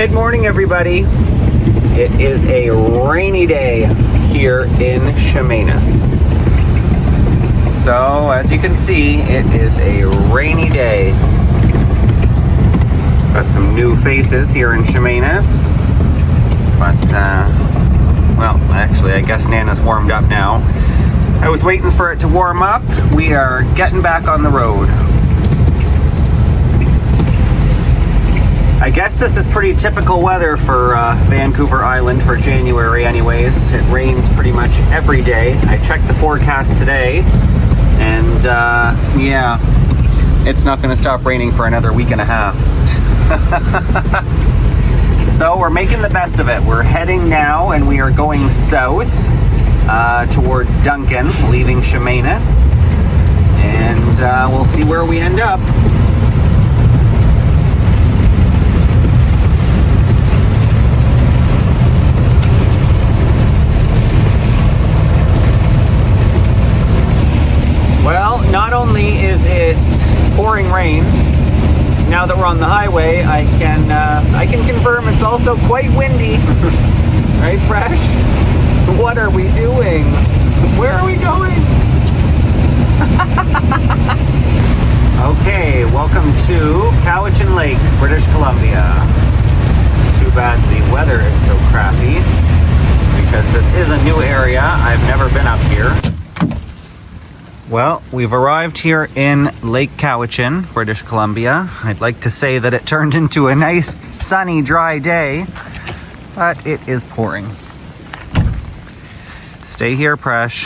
Good morning, everybody. It is a rainy day here in Chemainus. So, as you can see, it is a rainy day. Got some new faces here in Chemainus. But, well, actually, I guess Nana's warmed up now. I was waiting for it to warm up. We are getting back on the road. I guess this is pretty typical weather for Vancouver Island for January anyways. It rains pretty much every day. I checked the forecast today, and yeah, it's not going to stop raining for another week and a half. So we're making the best of it. We're heading now, and we are going south towards Duncan, leaving Chemainus, and we'll see where we end up. Well, not only is it pouring rain, now that we're on the highway, I can confirm it's also quite windy. Right, Fresh? What are we doing? Where are we going? Okay, welcome to Cowichan Lake, British Columbia. Too bad the weather is so crappy, because this is a new area. I've never been up here. Well, we've arrived here in Lake Cowichan, British Columbia. I'd like to say that it turned into a nice, sunny, dry day, but it is pouring. Stay here, Presh.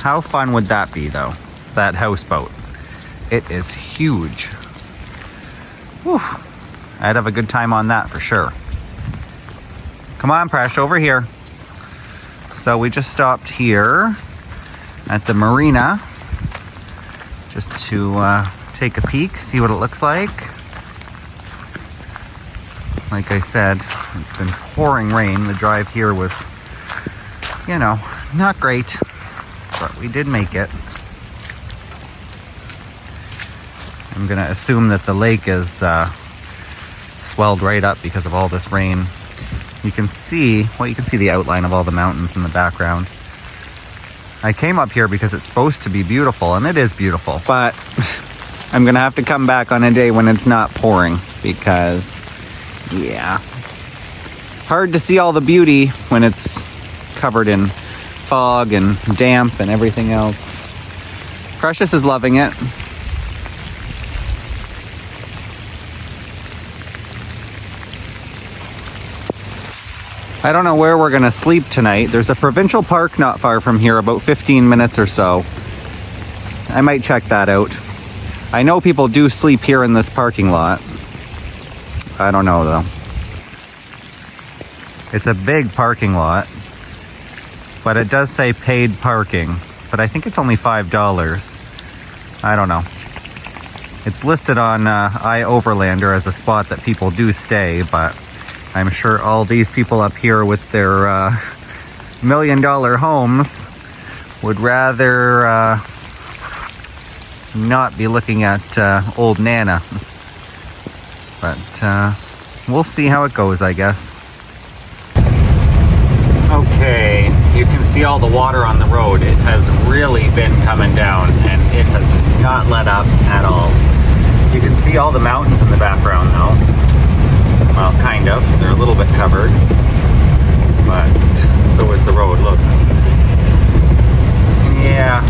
How fun would that be, though? That houseboat. It is huge. Whew. I'd have a good time on that for sure. Come on, Presh, over here. So we just stopped here at the marina just to take a peek, see what it looks like. Like I said, it's been pouring rain. The drive here was, you know, not great, but we did make it. I'm gonna assume that the lake is swelled right up because of all this rain. You can see the outline of all the mountains in the background. I came up here because it's supposed to be beautiful, and it is beautiful. But I'm going to have to come back on a day when it's not pouring because, yeah, hard to see all the beauty when it's covered in fog and damp and everything else. Precious is loving it. I don't know where we're going to sleep tonight. There's a provincial park not far from here, about 15 minutes or so. I might check that out. I know people do sleep here in this parking lot. I don't know, though. It's a big parking lot, but it does say paid parking. But I think it's only $5. I don't know. It's listed on iOverlander as a spot that people do stay, but I'm sure all these people up here with their $1 million homes would rather not be looking at old Nana. But we'll see how it goes, I guess. Okay, you can see all the water on the road. It has really been coming down, and it has not let up at all. You can see all the mountains in the background, though. Well, kind of. They're a little bit covered, but so is the road. Look. Yeah.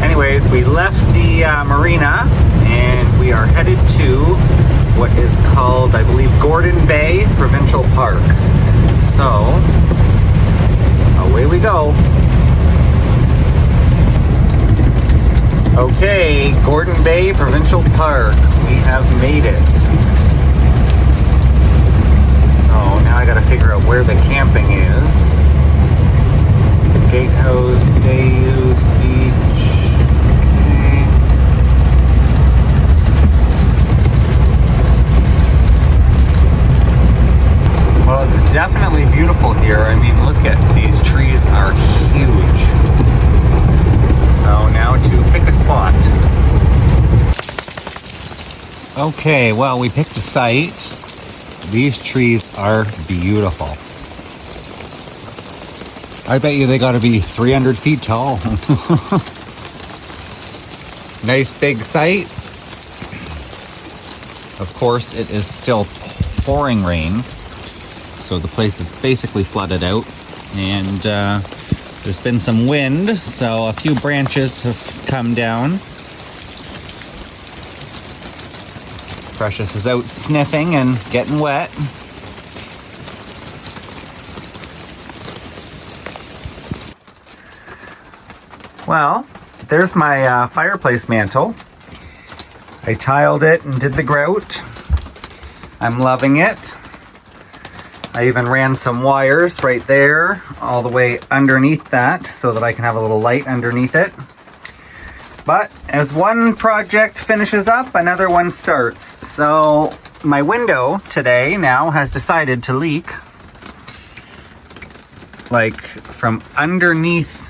Anyways, we left the marina, and we are headed to what is called, I believe, Bay Provincial Park. So, away we go. Okay, Bay Provincial Park. We have made it. So now I gotta figure out where the camping is. Gatehouse, day use, beach. Okay. Well, it's definitely beautiful here. I mean, look at these trees are huge. So now to pick a spot. Okay, well, we picked a site. These trees are beautiful. I bet you they gotta be 300 feet tall. Nice big site. Of course, it is still pouring rain, so the place is basically flooded out. And there's been some wind, so a few branches have come down. Precious is out sniffing and getting wet. Well, there's my fireplace mantle. I tiled it and did the grout. I'm loving it. I even ran some wires right there all the way underneath that so that I can have a little light underneath it. But as one project finishes up, another one starts. So my window today now has decided to leak, like from underneath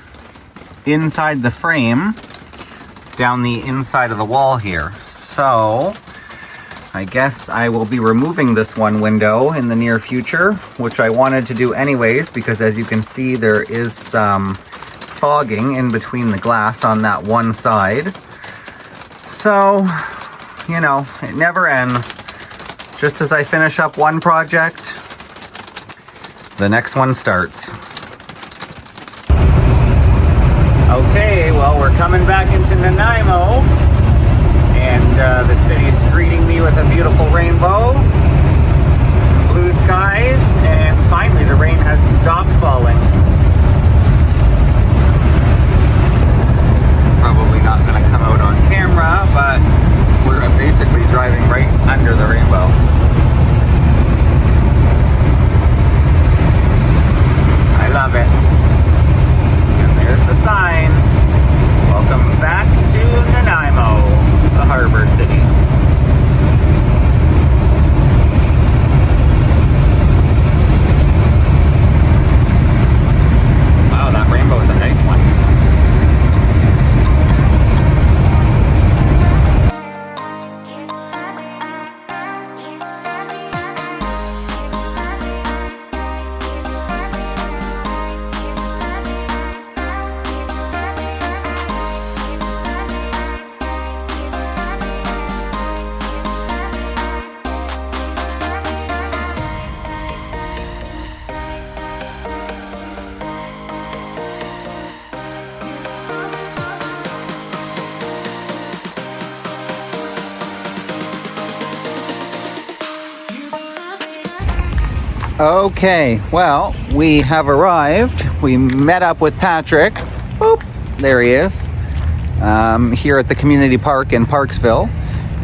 inside the frame down the inside of the wall here. So I guess I will be removing this one window in the near future, which I wanted to do anyways, because as you can see, there is some fogging in between the glass on that one side. So, you know, it never ends. Just as I finish up one project, the next one starts. Okay, well, we're coming back into Nanaimo, and the city's greeting me with a beautiful rainbow, some blue skies, and finally the rain has stopped falling. Probably not going to come out on camera, but we're basically driving right under the rainbow. I love it. And there's the sign. Welcome back to Nanaimo, the harbor city. Wow, that rainbow's a nice one. Okay, well, we have arrived. We met up with Patrick. Boop, there he is. Here at the community park in Parksville.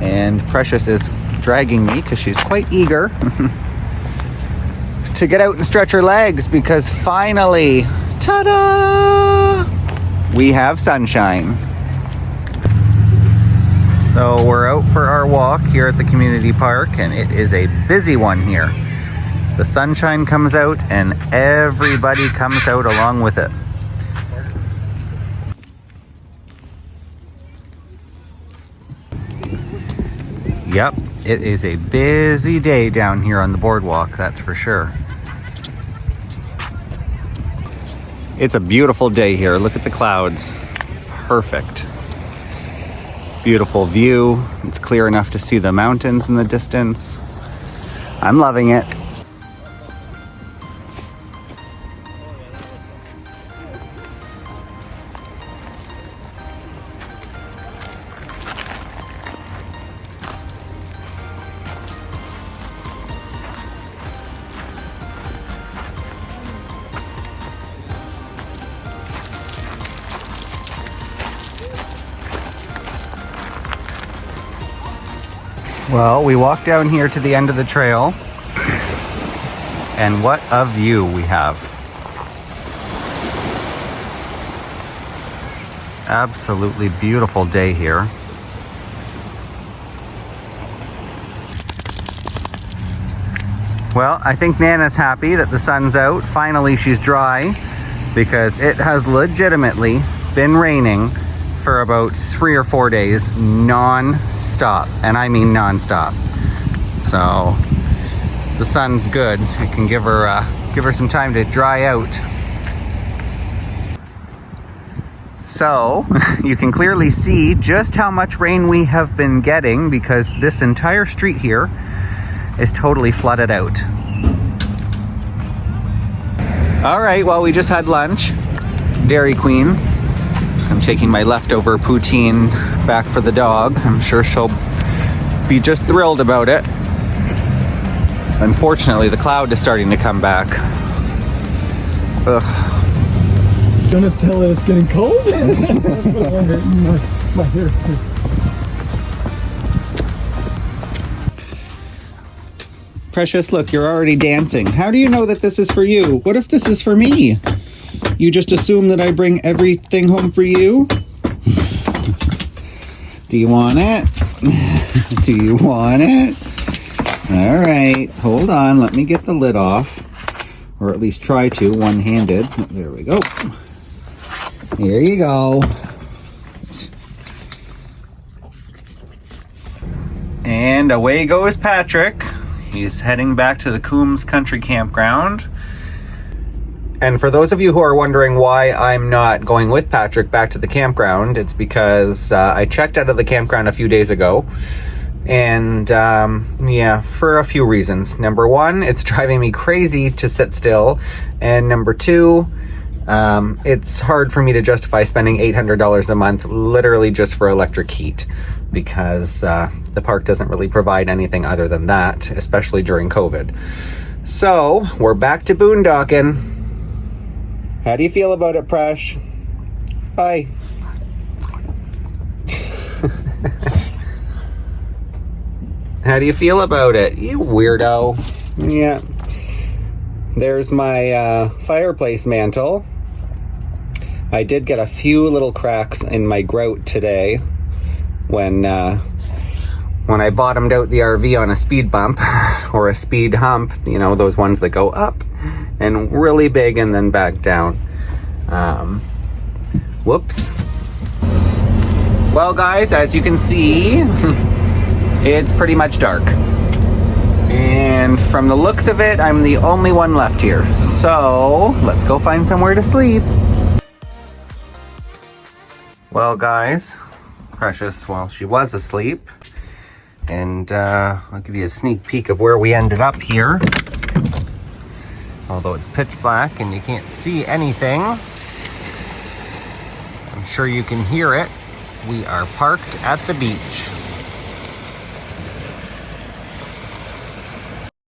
And Precious is dragging me because she's quite eager to get out and stretch her legs, because finally, ta-da! We have sunshine. So we're out for our walk here at the community park, and it is a busy one here. The sunshine comes out and everybody comes out along with it. Yep, it is a busy day down here on the boardwalk, that's for sure. It's a beautiful day here. Look at the clouds. Perfect. Beautiful view. It's clear enough to see the mountains in the distance. I'm loving it. Well, we walked down here to the end of the trail, and what a view we have. Absolutely beautiful day here. Well, I think Nana's happy that the sun's out. Finally, she's dry, because it has legitimately been raining for about 3 or 4 days, non-stop, and I mean non-stop. So the sun's good. It can give her some time to dry out. So you can clearly see just how much rain we have been getting, because this entire street here is totally flooded out. All right, well, we just had lunch, Dairy Queen. I'm taking my leftover poutine back for the dog. I'm sure she'll be just thrilled about it. Unfortunately, the cloud is starting to come back. Ugh. Gonna tell it it's getting cold? That's what I wonder. My hair. Precious, look, you're already dancing. How do you know that this is for you? What if this is for me? You just assume that I bring everything home for you? Do you want it? Do you want it? All right, hold on. Let me get the lid off. Or at least try to, one-handed. There we go. Here you go. And away goes Patrick. He's heading back to the Coombs Country Campground. And for those of you who are wondering why I'm not going with Patrick back to the campground, it's because I checked out of the campground a few days ago. And yeah, for a few reasons. Number one, it's driving me crazy to sit still. And number two, it's hard for me to justify spending $800 a month literally just for electric heat, because the park doesn't really provide anything other than that, especially during COVID. So we're back to boondocking. How do you feel about it, Presh? Hi. How do you feel about it, you weirdo? Yeah. There's my fireplace mantle. I did get a few little cracks in my grout today when I bottomed out the RV on a speed bump or a speed hump, you know, those ones that go up and really big and then back down. Whoops. Well, guys, as you can see, it's pretty much dark. And from the looks of it, I'm the only one left here. So let's go find somewhere to sleep. Well, guys, Precious, well, she was asleep. And I'll give you a sneak peek of where we ended up here. Although it's pitch black and you can't see anything, I'm sure you can hear it. We are parked at the beach.